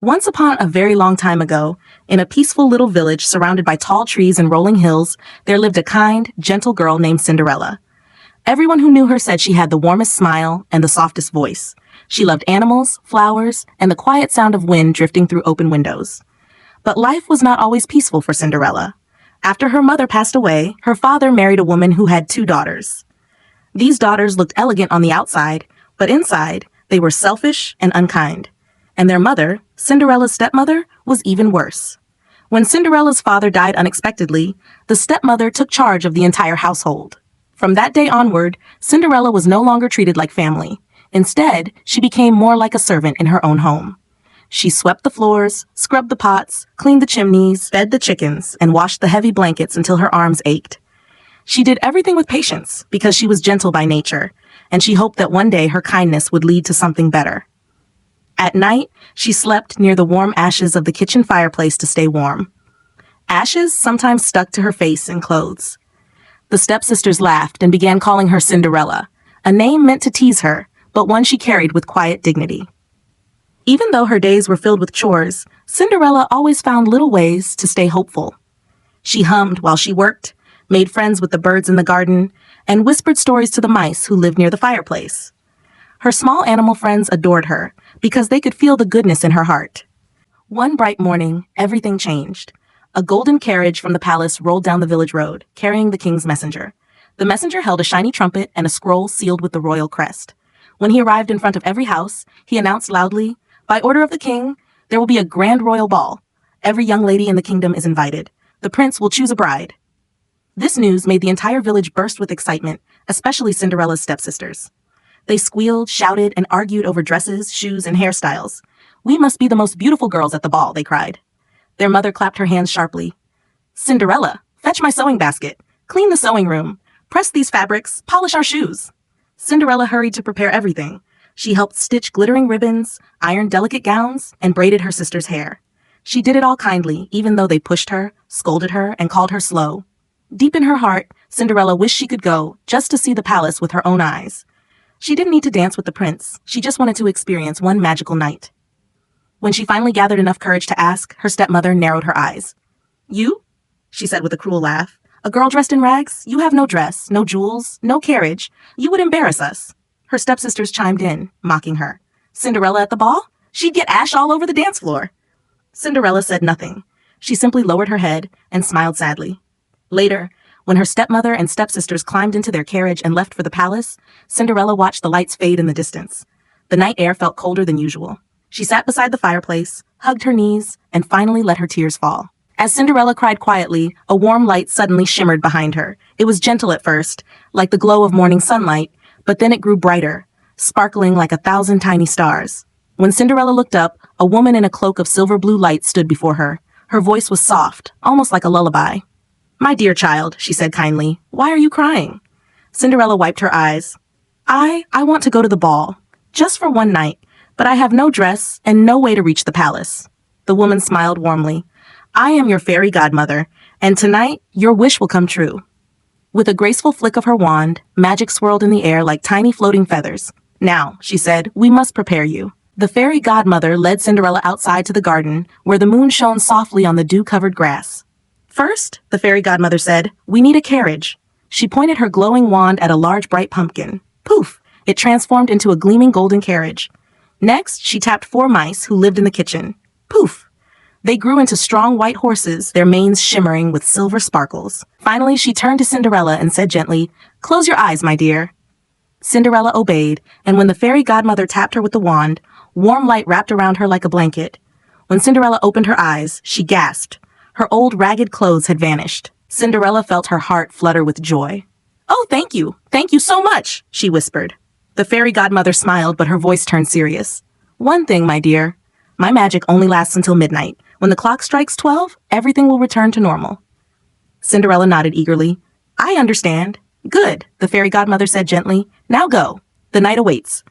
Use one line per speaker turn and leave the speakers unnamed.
Once upon a very long time ago, in a peaceful little village surrounded by tall trees and rolling hills, there lived a kind, gentle girl named Cinderella. Everyone who knew her said she had the warmest smile and the softest voice. She loved animals, flowers, and the quiet sound of wind drifting through open windows. But life was not always peaceful for Cinderella. After her mother passed away, her father married a woman who had 2 daughters. These daughters looked elegant on the outside, but inside, they were selfish and unkind. And their mother, Cinderella's stepmother, was even worse. When Cinderella's father died unexpectedly, the stepmother took charge of the entire household. From that day onward, Cinderella was no longer treated like family. Instead, she became more like a servant in her own home. She swept the floors, scrubbed the pots, cleaned the chimneys, fed the chickens, and washed the heavy blankets until her arms ached. She did everything with patience because she was gentle by nature, and she hoped that one day her kindness would lead to something better. At night, she slept near the warm ashes of the kitchen fireplace to stay warm. Ashes sometimes stuck to her face and clothes. The stepsisters laughed and began calling her Cinderella, a name meant to tease her, but one she carried with quiet dignity. Even though her days were filled with chores, Cinderella always found little ways to stay hopeful. She hummed while she worked, made friends with the birds in the garden, and whispered stories to the mice who lived near the fireplace. Her small animal friends adored her because they could feel the goodness in her heart. One bright morning, everything changed. A golden carriage from the palace rolled down the village road, carrying the king's messenger. The messenger held a shiny trumpet and a scroll sealed with the royal crest. When he arrived in front of every house, he announced loudly, "By order of the king, there will be a grand royal ball. Every young lady in the kingdom is invited. The prince will choose a bride." This news made the entire village burst with excitement, especially Cinderella's stepsisters. They squealed, shouted, and argued over dresses, shoes, and hairstyles. "We must be the most beautiful girls at the ball," they cried. Their mother clapped her hands sharply. "Cinderella, fetch my sewing basket. Clean the sewing room. Press these fabrics. Polish our shoes." Cinderella hurried to prepare everything. She helped stitch glittering ribbons, ironed delicate gowns, and braided her sister's hair. She did it all kindly, even though they pushed her, scolded her, and called her slow. Deep in her heart, Cinderella wished she could go, just to see the palace with her own eyes. She didn't need to dance with the prince. She just wanted to experience one magical night. When she finally gathered enough courage to ask, her stepmother narrowed her eyes. "You?" she said with a cruel laugh. "A girl dressed in rags? You have no dress, no jewels, no carriage. You would embarrass us." Her stepsisters chimed in, mocking her. "Cinderella at the ball? She'd get ash all over the dance floor." Cinderella said nothing. She simply lowered her head and smiled sadly. Later, when her stepmother and stepsisters climbed into their carriage and left for the palace, Cinderella watched the lights fade in the distance. The night air felt colder than usual. She sat beside the fireplace, hugged her knees, and finally let her tears fall. As Cinderella cried quietly, a warm light suddenly shimmered behind her. It was gentle at first, like the glow of morning sunlight, but then it grew brighter, sparkling like 1,000 tiny stars. When Cinderella looked up, a woman in a cloak of silver blue light stood before her. Her voice was soft, almost like a lullaby. "My dear child," she said kindly, "why are you crying?" Cinderella wiped her eyes. I want to go to the ball, just for one night, but I have no dress and no way to reach the palace." The woman smiled warmly. "I am your fairy godmother, and tonight your wish will come true." With a graceful flick of her wand, magic swirled in the air like tiny floating feathers. "Now," she said, "we must prepare you." The fairy godmother led Cinderella outside to the garden, where the moon shone softly on the dew-covered grass. "First," the fairy godmother said, "we need a carriage." She pointed her glowing wand at a large bright pumpkin. Poof! It transformed into a gleaming golden carriage. Next, she tapped 4 mice who lived in the kitchen. Poof! They grew into strong white horses, their manes shimmering with silver sparkles. Finally, she turned to Cinderella and said gently, "Close your eyes, my dear." Cinderella obeyed, and when the fairy godmother tapped her with the wand, warm light wrapped around her like a blanket. When Cinderella opened her eyes, she gasped. Her old ragged clothes had vanished. Cinderella felt her heart flutter with joy. "Oh, thank you so much," she whispered. The fairy godmother smiled, but her voice turned serious. "One thing, my dear. My magic only lasts until midnight. When the clock strikes 12, everything will return to normal." Cinderella nodded eagerly. "I understand." "Good," the fairy godmother said gently. "Now go. The night awaits.